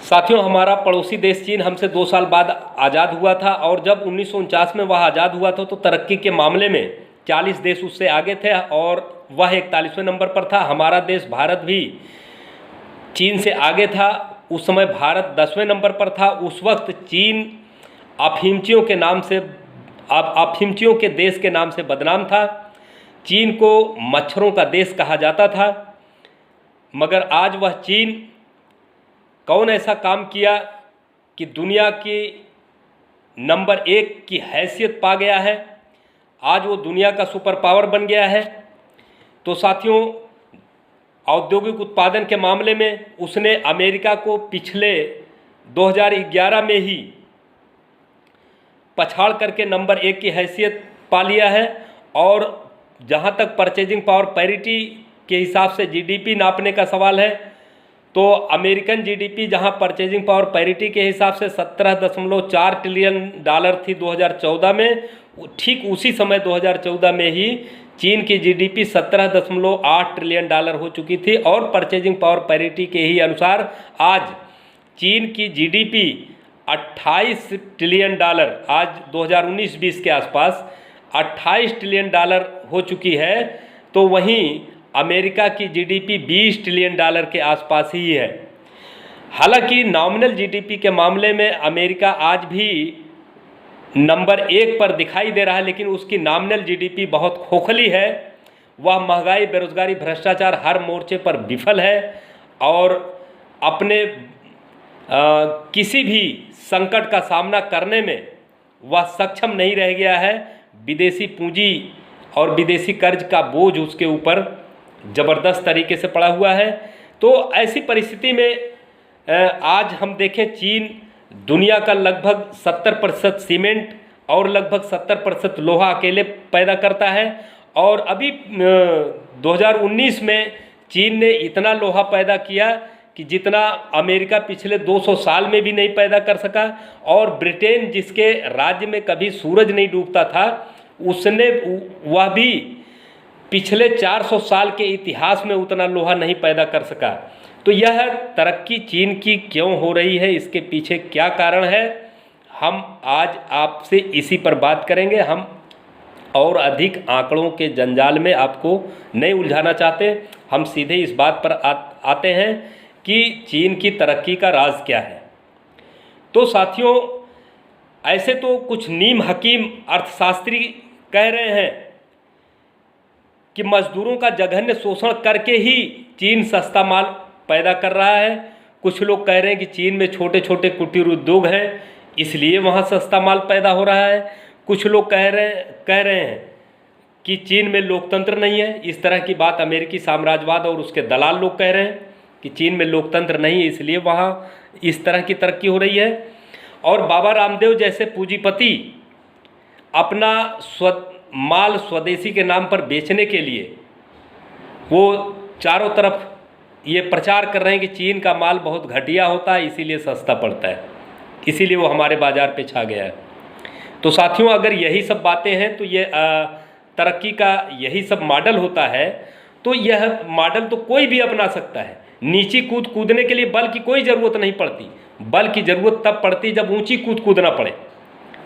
साथियों, हमारा पड़ोसी देश चीन हमसे 2 साल बाद आज़ाद हुआ था और जब 1949 में वह आज़ाद हुआ था तो तरक्की के मामले में 40 देश उससे आगे थे और वह 41वें नंबर पर था। हमारा देश भारत भी चीन से आगे था। उस समय भारत 10वें नंबर पर था। उस वक्त चीन अफीमचियों के देश के नाम से बदनाम था। चीन को मच्छरों का देश कहा जाता था। मगर आज वह चीन कौन ऐसा काम किया कि दुनिया की नंबर 1 की हैसियत पा गया है। आज वो दुनिया का सुपर पावर बन गया है। तो साथियों, औद्योगिक उत्पादन के मामले में उसने अमेरिका को पिछले 2011 में ही पछाड़ करके नंबर 1 की हैसियत पा लिया है। और जहाँ तक परचेजिंग पावर पैरिटी के हिसाब से जीडीपी नापने का सवाल है तो अमेरिकन जीडीपी जहां परचेजिंग पावर पैरिटी के हिसाब से 17.4 ट्रिलियन डॉलर थी 2014 में, ठीक उसी समय 2014 में ही चीन की जीडीपी 17.8 ट्रिलियन डॉलर हो चुकी थी। और परचेजिंग पावर पैरिटी के ही अनुसार आज चीन की जीडीपी 28 ट्रिलियन डॉलर, आज 2019-20 के आसपास 28 ट्रिलियन डॉलर हो चुकी है। तो वहीं अमेरिका की जीडीपी 20 ट्रिलियन डॉलर के आसपास ही है। हालांकि नॉमिनल जीडीपी के मामले में अमेरिका आज भी नंबर 1 पर दिखाई दे रहा है, लेकिन उसकी नॉमिनल जीडीपी बहुत खोखली है। वह महंगाई, बेरोजगारी, भ्रष्टाचार हर मोर्चे पर विफल है और अपने किसी भी संकट का सामना करने में वह सक्षम नहीं रह गया है। विदेशी पूंजी और विदेशी कर्ज का बोझ उसके ऊपर ज़बरदस्त तरीके से पड़ा हुआ है। तो ऐसी परिस्थिति में आज हम देखें, चीन दुनिया का लगभग 70% सीमेंट और लगभग 70% लोहा अकेले पैदा करता है। और अभी 2019 में चीन ने इतना लोहा पैदा किया कि जितना अमेरिका पिछले 200 साल में भी नहीं पैदा कर सका। और ब्रिटेन, जिसके राज्य में कभी सूरज नहीं डूबता था, उसने वह भी पिछले 400 साल के इतिहास में उतना लोहा नहीं पैदा कर सका। तो यह तरक्की चीन की क्यों हो रही है, इसके पीछे क्या कारण है, हम आज आपसे इसी पर बात करेंगे। हम और अधिक आंकड़ों के जंजाल में आपको नहीं उलझाना चाहते। हम सीधे इस बात पर आते हैं कि चीन की तरक्की का राज क्या है। तो साथियों, ऐसे तो कुछ नीम हकीम अर्थशास्त्री कह रहे हैं कि मजदूरों का जघन्य शोषण करके ही चीन सस्ता माल पैदा कर रहा है। कुछ लोग कह रहे हैं कि चीन में छोटे छोटे कुटीर उद्योग हैं, इसलिए वहाँ सस्ता माल पैदा हो रहा है। कुछ लोग कह रहे हैं कि चीन में लोकतंत्र नहीं है। इस तरह की बात अमेरिकी साम्राज्यवाद और उसके दलाल लोग कह रहे हैं कि चीन में लोकतंत्र नहीं है, इसलिए वहाँ इस तरह की तरक्की हो रही है। और बाबा रामदेव जैसे पूंजीपति अपना माल स्वदेशी के नाम पर बेचने के लिए वो चारों तरफ ये प्रचार कर रहे हैं कि चीन का माल बहुत घटिया होता है, इसीलिए सस्ता पड़ता है, इसीलिए वो हमारे बाज़ार पे छा गया है। तो साथियों, अगर यही सब बातें हैं तो ये तरक्की का यही सब मॉडल होता है, तो यह मॉडल तो कोई भी अपना सकता है। नीची कूद कूदने के लिए बल की कोई ज़रूरत नहीं पड़ती, बल की ज़रूरत तब पड़ती जब ऊंची कूद कूदना पड़े।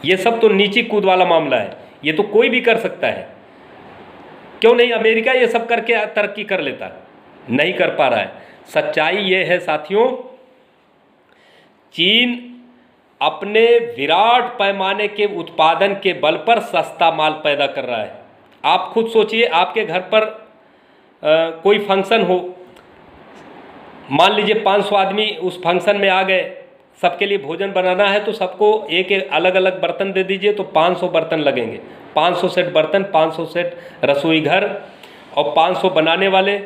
ये सब तो नीची कूद वाला मामला है, ये तो कोई भी कर सकता है। क्यों नहीं अमेरिका ये सब करके तरक्की कर लेता, नहीं कर पा रहा है। सच्चाई ये है साथियों, चीन अपने विराट पैमाने के उत्पादन के बल पर सस्ता माल पैदा कर रहा है। आप खुद सोचिए, आपके घर पर कोई फंक्शन हो, मान लीजिए 500 आदमी उस फंक्शन में आ गए, सबके लिए भोजन बनाना है, तो सबको एक एक अलग अलग बर्तन दे दीजिए तो 500 बर्तन लगेंगे। 500 सेट बर्तन, 500 सेट रसोई घर और 500 बनाने वाले,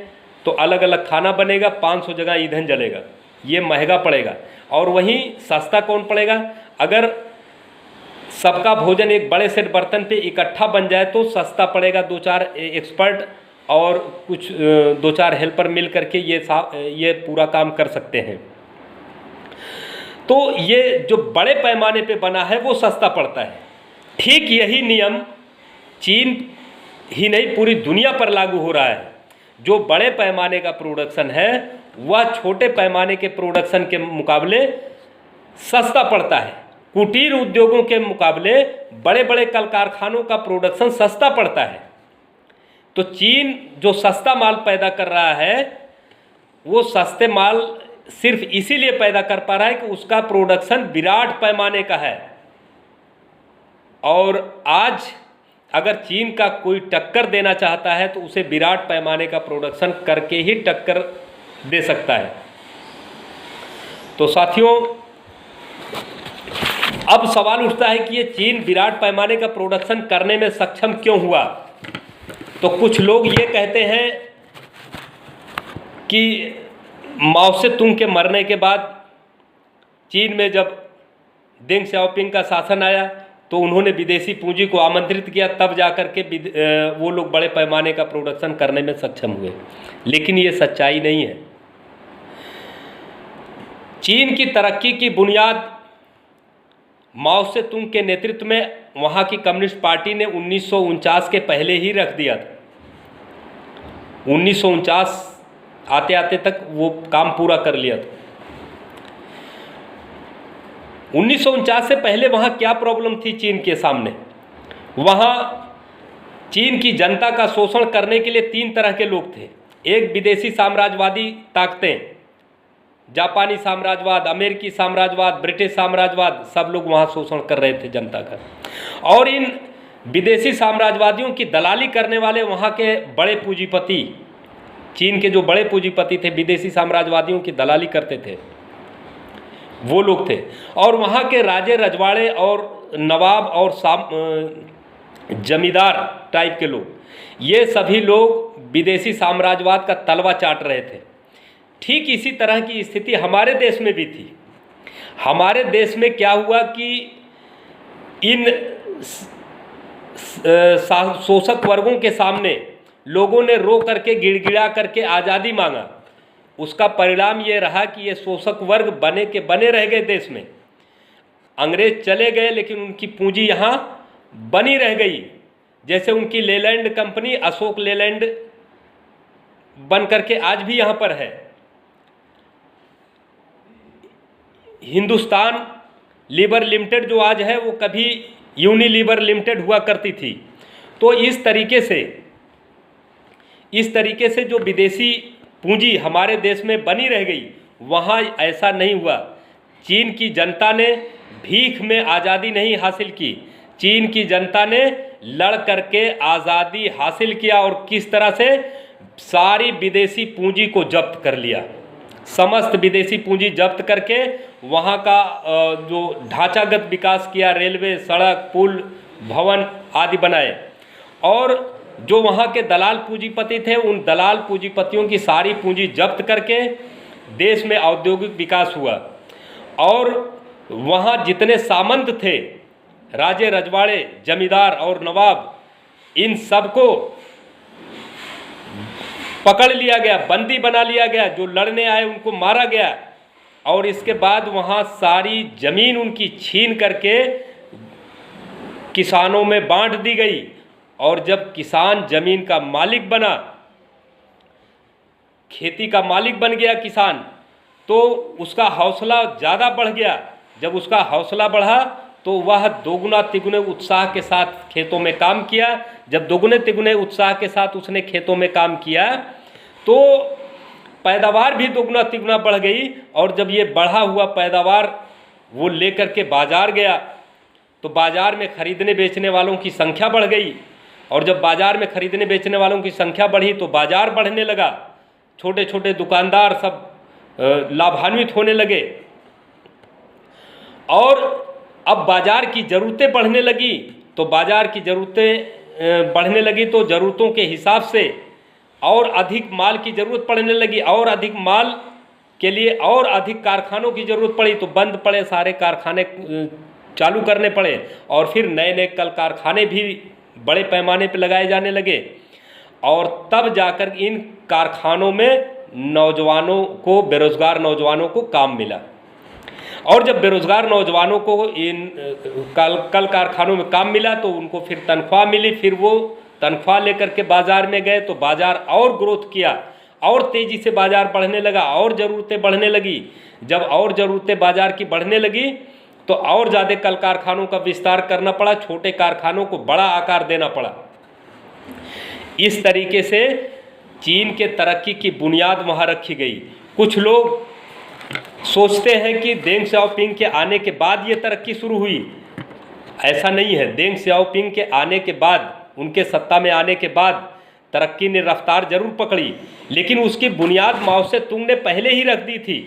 तो अलग अलग खाना बनेगा, 500 जगह ईंधन जलेगा। ये महंगा पड़ेगा। और वहीं सस्ता कौन पड़ेगा? अगर सबका भोजन एक बड़े सेट बर्तन पे इकट्ठा बन जाए तो सस्ता पड़ेगा। 2-4 एक्सपर्ट और कुछ 2-4 हेल्पर मिल करके ये पूरा काम कर सकते हैं। तो ये जो बड़े पैमाने पे बना है वो सस्ता पड़ता है। ठीक यही नियम चीन ही नहीं पूरी दुनिया पर लागू हो रहा है। जो बड़े पैमाने का प्रोडक्शन है वह छोटे पैमाने के प्रोडक्शन के मुकाबले सस्ता पड़ता है। कुटीर उद्योगों के मुकाबले बड़े बड़े कल कारखानों का प्रोडक्शन सस्ता पड़ता है। तो चीन जो सस्ता माल पैदा कर रहा है, वो सस्ते माल सिर्फ इसीलिए पैदा कर पा रहा है कि उसका प्रोडक्शन विराट पैमाने का है। और आज अगर चीन का कोई टक्कर देना चाहता है तो उसे विराट पैमाने का प्रोडक्शन करके ही टक्कर दे सकता है। तो साथियों, अब सवाल उठता है कि ये चीन विराट पैमाने का प्रोडक्शन करने में सक्षम क्यों हुआ। तो कुछ लोग ये कहते हैं कि माओ से तुंग के मरने के बाद चीन में जब देंग शाओपिंग का शासन आया तो उन्होंने विदेशी पूंजी को आमंत्रित किया, तब जाकर के वो लोग बड़े पैमाने का प्रोडक्शन करने में सक्षम हुए। लेकिन ये सच्चाई नहीं है। चीन की तरक्की की बुनियाद माओ से तुंग के नेतृत्व में वहाँ की कम्युनिस्ट पार्टी ने 1949 के पहले ही रख दिया था। 1949 आते आते तक वो काम पूरा कर लिया था। 1949 से पहले वहाँ क्या प्रॉब्लम थी चीन के सामने? वहाँ चीन की जनता का शोषण करने के लिए 3 तरह के लोग थे। एक विदेशी साम्राज्यवादी ताकतें, जापानी साम्राज्यवाद, अमेरिकी साम्राज्यवाद, ब्रिटिश साम्राज्यवाद, सब लोग वहाँ शोषण कर रहे थे जनता का। और इन विदेशी साम्राज्यवादियों की दलाली करने वाले वहाँ के बड़े पूंजीपति, चीन के जो बड़े पूंजीपति थे, विदेशी साम्राज्यवादियों की दलाली करते थे, वो लोग थे। और वहाँ के राजे रजवाड़े और नवाब और जमींदार टाइप के लोग, ये सभी लोग विदेशी साम्राज्यवाद का तलवा चाट रहे थे। ठीक इसी तरह की स्थिति हमारे देश में भी थी। हमारे देश में क्या हुआ कि इन शोषक वर्गों के सामने लोगों ने रो करके गिड़गिड़ा करके आज़ादी मांगा। उसका परिणाम ये रहा कि ये शोषक वर्ग बने के बने रह गए देश में। अंग्रेज चले गए लेकिन उनकी पूंजी यहाँ बनी रह गई। जैसे उनकी लेलैंड कंपनी अशोक लेलैंड बन करके आज भी यहाँ पर है। हिंदुस्तान लीवर लिमिटेड जो आज है वो कभी यूनिलीवर लिमिटेड हुआ करती थी। तो इस तरीके से जो विदेशी पूंजी हमारे देश में बनी रह गई, वहाँ ऐसा नहीं हुआ। चीन की जनता ने भीख में आज़ादी नहीं हासिल की। चीन की जनता ने लड़ करके आज़ादी हासिल किया और किस तरह से सारी विदेशी पूंजी को जब्त कर लिया। समस्त विदेशी पूंजी जब्त करके वहाँ का जो ढांचागत विकास किया, रेलवे, सड़क, पुल, भवन आदि बनाए। और जो वहाँ के दलाल पूंजीपति थे, उन दलाल पूंजीपतियों की सारी पूंजी जब्त करके देश में औद्योगिक विकास हुआ। और वहाँ जितने सामंत थे, राजे रजवाड़े, जमींदार और नवाब, इन सबको पकड़ लिया गया, बंदी बना लिया गया। जो लड़ने आए उनको मारा गया। और इसके बाद वहाँ सारी जमीन उनकी छीन करके किसानों में बांट दी गई। और जब किसान जमीन का मालिक बना, खेती का मालिक बन गया किसान, तो उसका हौसला ज़्यादा बढ़ गया। जब उसका हौसला बढ़ा तो वह दोगुना तिगुने उत्साह के साथ खेतों में काम किया। जब दोगुने तिगुने उत्साह के साथ उसने खेतों में काम किया तो पैदावार भी दोगुना तिगुना बढ़ गई। और जब ये बढ़ा हुआ पैदावार वो लेकर के बाज़ार गया तो बाज़ार में ख़रीदने बेचने वालों की संख्या बढ़ गई। और जब बाज़ार में ख़रीदने बेचने वालों की संख्या बढ़ी तो बाज़ार बढ़ने लगा। छोटे छोटे दुकानदार सब लाभान्वित होने लगे। और अब बाज़ार की ज़रूरतें बढ़ने लगी। तो बाज़ार की ज़रूरतें बढ़ने लगी तो ज़रूरतों के हिसाब से और अधिक माल की ज़रूरत पड़ने लगी। और अधिक माल के लिए और अधिक कारखानों की ज़रूरत पड़ी। तो बंद पड़े सारे कारखाने, चालू करने पड़े। और फिर नए नए कल कारखाने भी बड़े पैमाने पर लगाए जाने लगे। और तब जाकर इन कारखानों में नौजवानों को, बेरोज़गार नौजवानों को काम मिला। और जब बेरोज़गार नौजवानों को इन कल कारखानों में काम मिला तो उनको फिर तनख्वाह मिली। फिर वो तनख्वाह लेकर के बाज़ार में गए तो बाज़ार और ग्रोथ किया। और तेज़ी से बाज़ार बढ़ने लगा, और ज़रूरतें बढ़ने लगी। जब और ज़रूरतें बाज़ार की बढ़ने लगी तो और ज़्यादा कल कारखानों का विस्तार करना पड़ा, छोटे कारखानों को बड़ा आकार देना पड़ा। इस तरीके से चीन के तरक्की की बुनियाद वहाँ रखी गई। कुछ लोग सोचते हैं कि देंग सियाओपिंग के आने के बाद ये तरक्की शुरू हुई। ऐसा नहीं है। देंग सियाओपिंग के आने के बाद, उनके सत्ता में आने के बाद तरक्की ने रफ्तार जरूर पकड़ी, लेकिन उसकी बुनियाद माओ से तुंग ने पहले ही रख दी थी।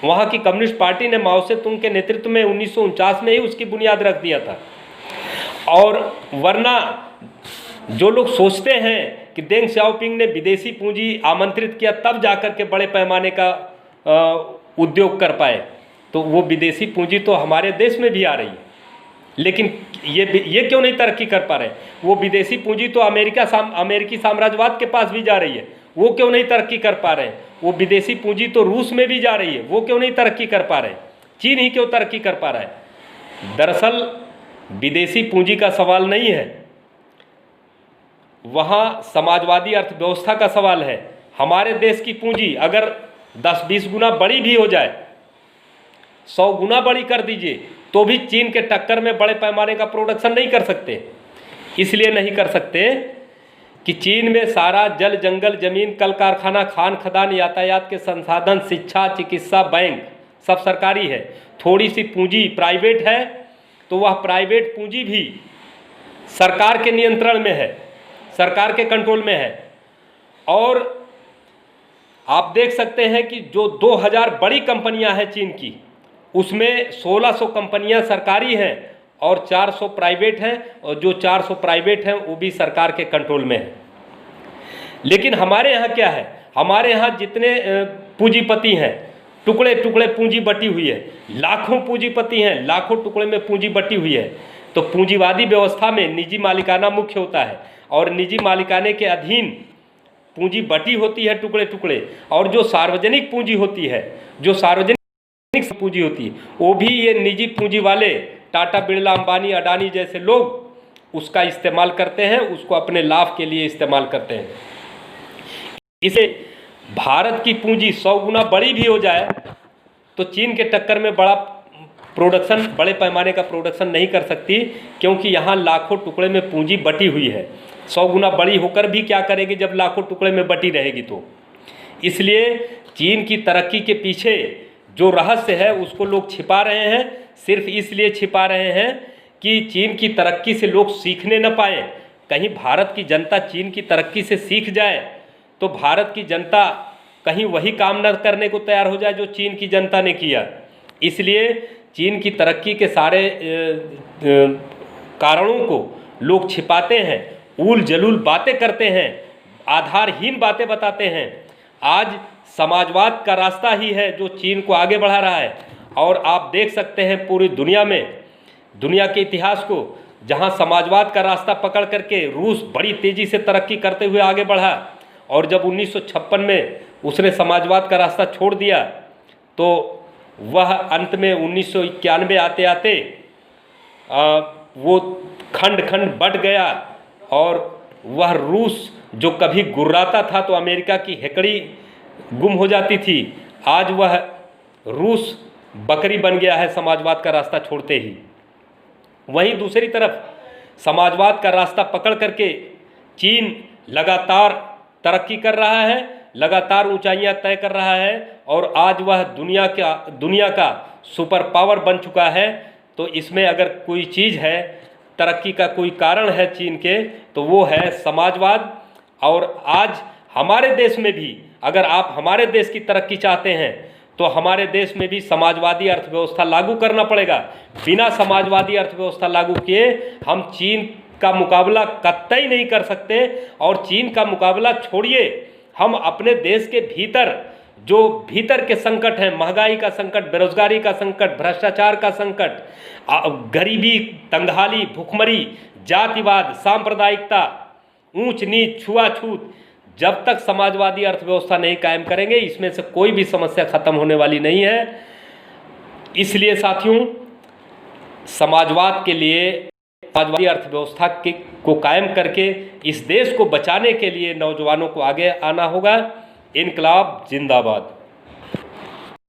वहाँ की कम्युनिस्ट पार्टी ने माओ से तुंग के नेतृत्व में 1949 में ही उसकी बुनियाद रख दिया था। और वरना जो लोग सोचते हैं कि देंग सियाओपिंग ने विदेशी पूंजी आमंत्रित किया तब जाकर के बड़े पैमाने का उद्योग कर पाए, तो वो विदेशी पूंजी तो हमारे देश में भी आ रही है, लेकिन ये क्यों नहीं तरक्की कर पा रहे? वो विदेशी पूंजी तो अमेरिकी साम्राज्यवाद के पास भी जा रही है, वो क्यों नहीं तरक्की कर पा रहे हैं? वो विदेशी पूंजी तो रूस में भी जा रही है, वो क्यों नहीं तरक्की कर पा रहे? चीन ही क्यों तरक्की कर पा रहा है? दरअसल विदेशी पूंजी का सवाल नहीं है, वहाँ समाजवादी अर्थव्यवस्था का सवाल है। हमारे देश की पूंजी अगर 10-20 गुना बड़ी भी हो जाए, 100 गुना बड़ी कर दीजिए, तो भी चीन के टक्कर में बड़े पैमाने का प्रोडक्शन नहीं कर सकते। इसलिए नहीं कर सकते कि चीन में सारा जल, जंगल, जमीन, कल कारखाना, खान खदान, यातायात के संसाधन, शिक्षा, चिकित्सा, बैंक सब सरकारी है। थोड़ी सी पूंजी प्राइवेट है, तो वह प्राइवेट पूंजी भी सरकार के नियंत्रण में है, सरकार के कंट्रोल में है। और आप देख सकते हैं कि जो 2000 बड़ी कंपनियां हैं चीन की, उसमें 1600 कंपनियां सरकारी हैं और 400 प्राइवेट हैं, और जो 400 प्राइवेट हैं वो भी सरकार के कंट्रोल में है। लेकिन हमारे यहाँ क्या है? हमारे यहाँ जितने पूंजीपति हैं, टुकड़े टुकड़े पूंजी बटी हुई है, लाखों पूंजीपति हैं, लाखों टुकड़े में पूंजी बटी हुई है। तो पूंजीवादी व्यवस्था में निजी मालिकाना मुख्य होता है, और निजी मालिकाने के अधीन पूंजी बटी होती है टुकड़े टुकड़े, और जो सार्वजनिक पूंजी होती है, जो सार्वजनिक पूंजी होती है, वो भी ये निजी पूंजी वाले टाटा, बिरला, अंबानी, अडानी जैसे लोग उसका इस्तेमाल करते हैं, उसको अपने लाभ के लिए इस्तेमाल करते हैं। इसे भारत की पूंजी 100 गुना बड़ी भी हो जाए तो चीन के टक्कर में बड़ा प्रोडक्शन, बड़े पैमाने का प्रोडक्शन नहीं कर सकती, क्योंकि यहाँ लाखों टुकड़े में पूंजी बटी हुई है। 100 गुना बड़ी होकर भी क्या करेगी जब लाखों टुकड़े में बटी रहेगी? तो इसलिए चीन की तरक्की के पीछे जो रहस्य है उसको लोग छिपा रहे हैं। सिर्फ इसलिए छिपा रहे हैं कि चीन की तरक्की से लोग सीखने न पाए। कहीं भारत की जनता चीन की तरक्की से सीख जाए तो भारत की जनता कहीं वही काम न करने को तैयार हो जाए जो चीन की जनता ने किया। इसलिए चीन की तरक्की के सारे कारणों को लोग छिपाते हैं, उल जलूल बातें करते हैं, आधारहीन बातें बताते हैं। आज समाजवाद का रास्ता ही है जो चीन को आगे बढ़ा रहा है। और आप देख सकते हैं पूरी दुनिया में, दुनिया के इतिहास को, जहां समाजवाद का रास्ता पकड़ करके रूस बड़ी तेज़ी से तरक्की करते हुए आगे बढ़ा, और जब 1956 में उसने समाजवाद का रास्ता छोड़ दिया तो वह अंत में 1991 आते आते वो खंड खंड बट गया। और वह रूस जो कभी गुर्राता था तो अमेरिका की हेकड़ी गुम हो जाती थी, आज वह रूस बकरी बन गया है समाजवाद का रास्ता छोड़ते ही। वहीं दूसरी तरफ समाजवाद का रास्ता पकड़ करके चीन लगातार तरक्की कर रहा है, लगातार ऊंचाइयां तय कर रहा है, और आज वह दुनिया का सुपर पावर बन चुका है। तो इसमें अगर कोई चीज़ है, तरक्की का कोई कारण है चीन के, तो वो है समाजवाद। और आज हमारे देश में भी, अगर आप हमारे देश की तरक्की चाहते हैं तो हमारे देश में भी समाजवादी अर्थव्यवस्था लागू करना पड़ेगा। बिना समाजवादी अर्थव्यवस्था लागू किए हम चीन का मुकाबला कतई नहीं कर सकते। और चीन का मुकाबला छोड़िए, हम अपने देश के भीतर जो भीतर के संकट हैं, महंगाई का संकट, बेरोजगारी का संकट, भ्रष्टाचार का संकट, गरीबी, तंगहाली, भुखमरी, जातिवाद, सांप्रदायिकता, ऊंच नीच, छुआछूत, जब तक समाजवादी अर्थव्यवस्था नहीं कायम करेंगे इसमें से कोई भी समस्या खत्म होने वाली नहीं है। इसलिए साथियों, समाजवाद के लिए, समाजवादी अर्थव्यवस्था को कायम करके इस देश को बचाने के लिए नौजवानों को आगे आना होगा। इनकलाब जिंदाबाद।